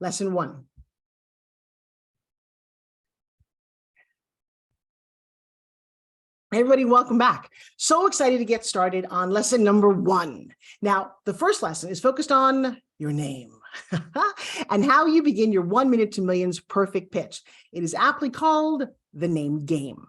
Lesson 1. Everybody, welcome back. So excited to get started on lesson number 1. Now, the first lesson is focused on your name and how you begin your 1 minute to millions perfect pitch. It is aptly called the name game.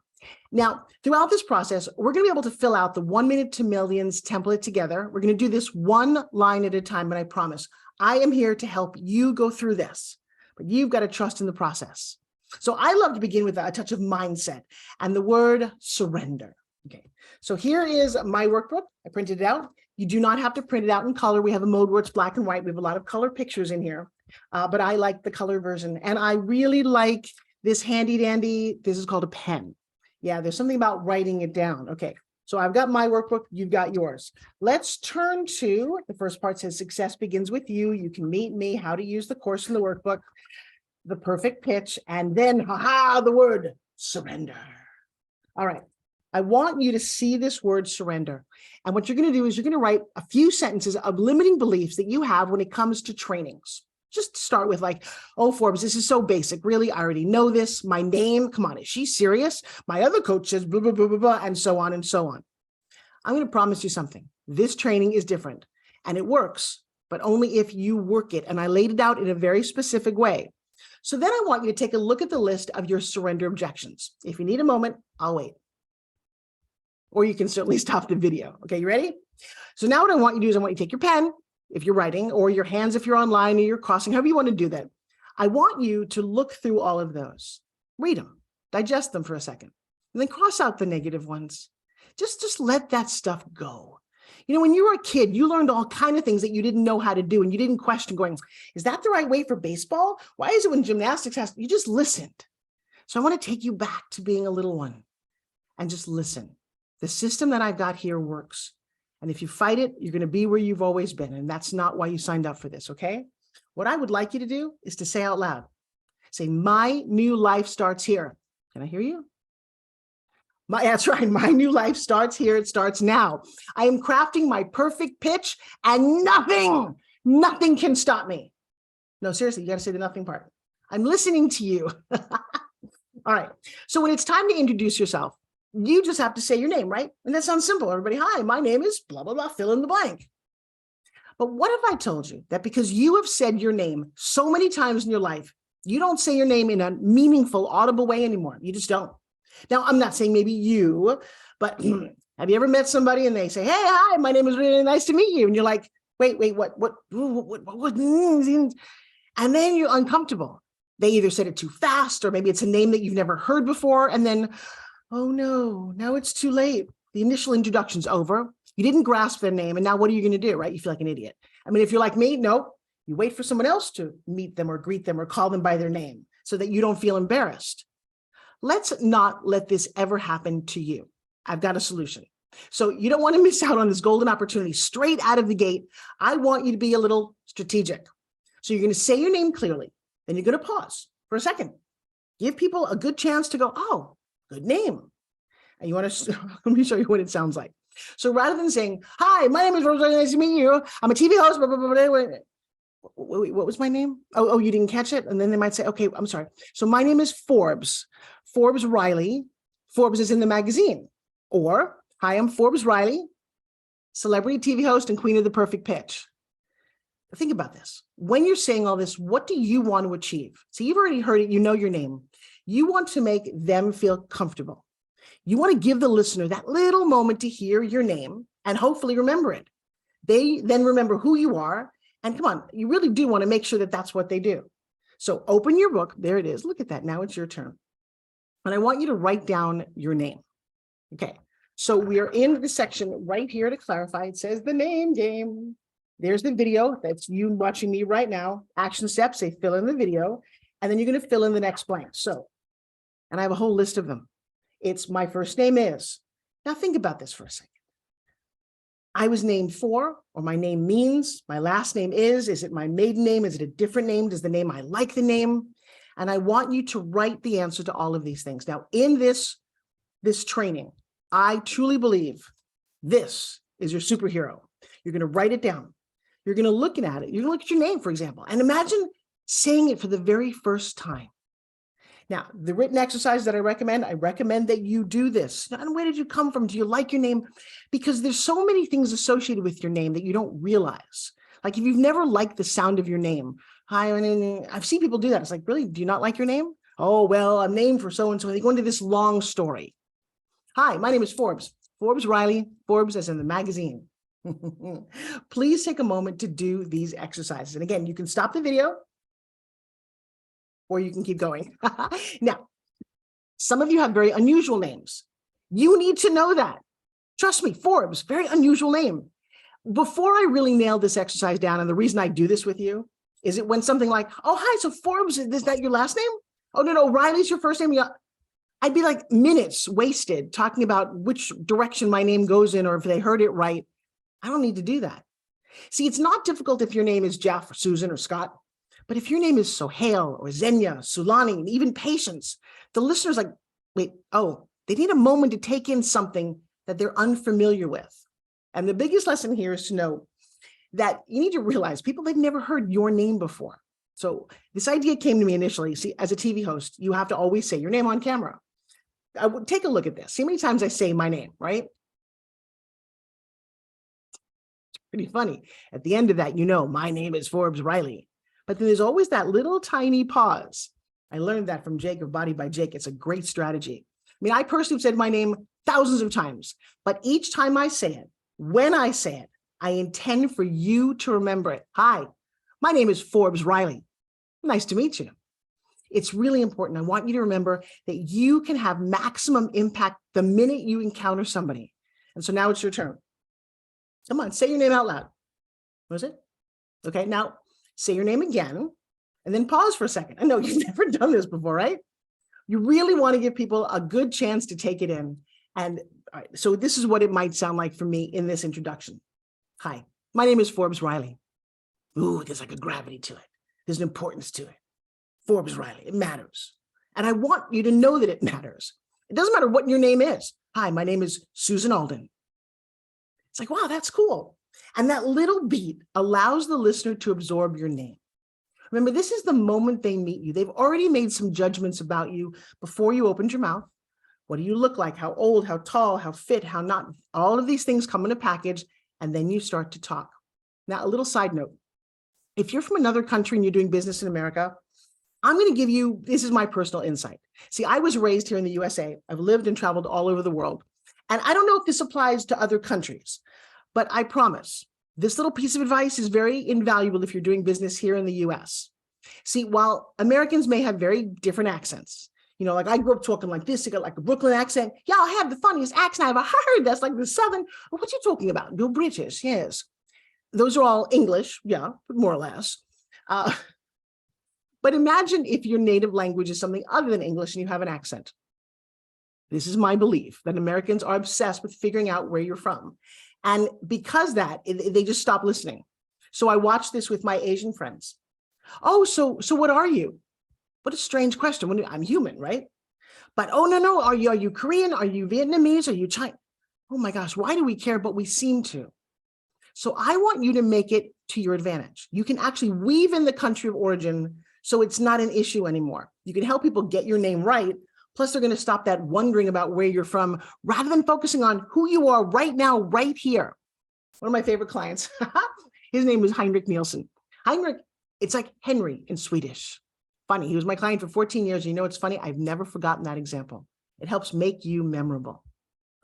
Now, throughout this process, we're going to be able to fill out the 1 minute to millions template together. We're going to do this one line at a time, and I promise I am here to help you go through this, but you've got to trust in the process. So I love to begin with a touch of mindset and the word surrender. Okay, so here is my workbook. I printed it out. You do not have to print it out in color. We have a mode where it's black and white. We have a lot of color pictures in here, but I like the color version. And I really like this handy dandy, this is called a pen. Yeah, there's something about writing it down. Okay, so I've got my workbook, you've got yours. Let's turn to, the first part says success begins with you. You can meet me, how to use the course in the workbook, the perfect pitch, and then, the word surrender. All right, I want you to see this word surrender. And what you're going to do is you're going to write a few sentences of limiting beliefs that you have when it comes to trainings. Just start with like, oh, Forbes, this is so basic. Really, I already know this. My name, come on, is she serious? My other coach says blah, blah, blah, blah, blah, and so on and so on. I'm going to promise you something. This training is different and it works, but only if you work it. And I laid it out in a very specific way. So then I want you to take a look at the list of your surrender objections. If you need a moment, I'll wait. Or you can certainly stop the video. Okay, you ready? So now what I want you to do is I want you to take your pen, if you're writing, or your hands if you're online or you're crossing, however you want to do that. I want you to look through all of those, read them, digest them for a second, and then cross out the negative ones. Just let that stuff go. You know, when you were a kid, you learned all kinds of things that you didn't know how to do, and you didn't question going, is that the right way for baseball? Why is it when gymnastics has, you just listened. So I want to take you back to being a little one and just listen. The system that I've got here works. And if you fight it, you're going to be where you've always been. And that's not why you signed up for this, okay? What I would like you to do is to say out loud, say, my new life starts here. Can I hear you? That's right. My new life starts here. It starts now. I am crafting my perfect pitch and nothing can stop me. No, seriously, you got to say the nothing part. I'm listening to you. All right. So when it's time to introduce yourself, you just have to say your name, right? And that sounds simple. Everybody, hi, my name is blah, blah, blah, fill in the blank. But what if I told you that because you have said your name so many times in your life, you don't say your name in a meaningful, audible way anymore? You just don't. Now, I'm not saying maybe you, but have you ever met somebody and they say, hey, hi, my name is really nice to meet you. And you're like, wait, what? And then you're uncomfortable. They either said it too fast, or maybe it's a name that you've never heard before. And then, oh no, now it's too late. The initial introduction's over. You didn't grasp their name. And now what are you going to do, right? You feel like an idiot. I mean, if you're like me, no, you wait for someone else to meet them or greet them or call them by their name so that you don't feel embarrassed. Let's not let this ever happen to you. I've got a solution. So you don't want to miss out on this golden opportunity straight out of the gate. I want you to be a little strategic. So you're going to say your name clearly. Then you're going to pause for a second. Give people a good chance to go, oh, good name. And you want to, let me show you what it sounds like. So rather than saying, hi, my name is Rose, nice to meet you. I'm a TV host. Blah, blah, blah, blah. Wait, what was my name? Oh, you didn't catch it? And then they might say, okay, I'm sorry. So my name is Forbes. Forbes Riley. Forbes is in the magazine. Or, hi, I'm Forbes Riley, celebrity TV host and queen of the perfect pitch. Think about this. When you're saying all this, what do you want to achieve? So you've already heard it. You know your name. You want to make them feel comfortable. You want to give the listener that little moment to hear your name and hopefully remember it. They then remember who you are. And come on, you really do want to make sure that that's what they do. So open your book. There it is. Look at that. Now it's your turn. And I want you to write down your name. Okay. So we are in the section right here to clarify. It says the name game. There's the video. That's you watching me right now. Action steps, say fill in the video. And then you're going to fill in the next blank. So, and I have a whole list of them. It's my first name is. Now think about this for a second. I was named for, or my name means, my last name is it my maiden name? Is it a different name? Does the name, I like the name? And I want you to write the answer to all of these things. Now in this training, I truly believe this is your superhero. You're going to write it down. You're going to look at it. You're going to look at your name, for example, and imagine saying it for the very first time. Now, the written exercise that I recommend that you do this. And where did you come from? Do you like your name? Because there's so many things associated with your name that you don't realize. Like if you've never liked the sound of your name, hi, I've seen people do that. It's like, really, do you not like your name? Oh, well, I'm named for so-and-so. They go into this long story. Hi, my name is Forbes. Forbes Riley, Forbes as in the magazine. Please take a moment to do these exercises. And again, you can stop the video or you can keep going. Now, some of you have very unusual names. You need to know that. Trust me, Forbes, very unusual name. Before I really nailed this exercise down, and the reason I do this with you, is it when something like, oh, hi, so Forbes, is that your last name? Oh, no, Riley's your first name. Yeah. I'd be like minutes wasted talking about which direction my name goes in, or if they heard it right. I don't need to do that. See, it's not difficult if your name is Jeff or Susan or Scott, but if your name is Sohail or Xenia, Sulani, and even Patience, the listener's like, wait, oh, they need a moment to take in something that they're unfamiliar with. And the biggest lesson here is to know that you need to realize people, they've never heard your name before. So this idea came to me initially. See, as a TV host, you have to always say your name on camera. I would take a look at this. See how many times I say my name, right? It's pretty funny. At the end of that, you know, my name is Forbes Riley. But then there's always that little tiny pause. I learned that from Jake of Body by Jake. It's a great strategy. I mean, I personally have said my name thousands of times, but each time I say it, when I say it, I intend for you to remember it. Hi, my name is Forbes Riley. Nice to meet you. It's really important. I want you to remember that you can have maximum impact the minute you encounter somebody. And so now it's your turn. Come on, say your name out loud. What is it? Okay, now say your name again, and then pause for a second. I know you've never done this before, right? You really want to give people a good chance to take it in. And all right, so this is what it might sound like for me in this introduction. Hi, my name is Forbes Riley. Ooh, there's like a gravity to it. There's an importance to it. Forbes Riley, it matters. And I want you to know that it matters. It doesn't matter what your name is. Hi, my name is Susan Alden. It's like, wow, that's cool. And that little beat allows the listener to absorb your name. Remember, this is the moment they meet you. They've already made some judgments about you before you opened your mouth. What do you look like? How old, how tall, how fit, how not? All of these things come in a package, and then you start to talk. Now, a little side note. If you're from another country and you're doing business in America, I'm going to give you, this is my personal insight. See, I was raised here in the USA. I've lived and traveled all over the world. And I don't know if this applies to other countries, but I promise this little piece of advice is very invaluable if you're doing business here in the US. See, while Americans may have very different accents, you know, like I grew up talking like this, I got like a Brooklyn accent. Yeah, I have the funniest accent I've ever heard. That's like the Southern. What you talking about? You're British, yes. Those are all English, yeah, more or less. But imagine if your native language is something other than English and you have an accent. This is my belief that Americans are obsessed with figuring out where you're from. And because that, they just stop listening. So I watch this with my Asian friends. Oh, so what are you? What a strange question. I'm human, right? But oh, no, are you Korean? Are you Vietnamese? Are you Chinese? Oh my gosh, why do we care? But we seem to. So I want you to make it to your advantage. You can actually weave in the country of origin so it's not an issue anymore. You can help people get your name right. Plus, they're going to stop that wondering about where you're from rather than focusing on who you are right now, right here. One of my favorite clients, his name was Heinrich Nielsen. Heinrich, it's like Henry in Swedish. Funny, he was my client for 14 years. You know, it's funny. I've never forgotten that example. It helps make you memorable.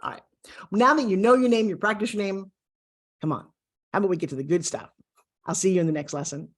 All right. Now that you know your name, you practice your name, come on. How about we get to the good stuff? I'll see you in the next lesson.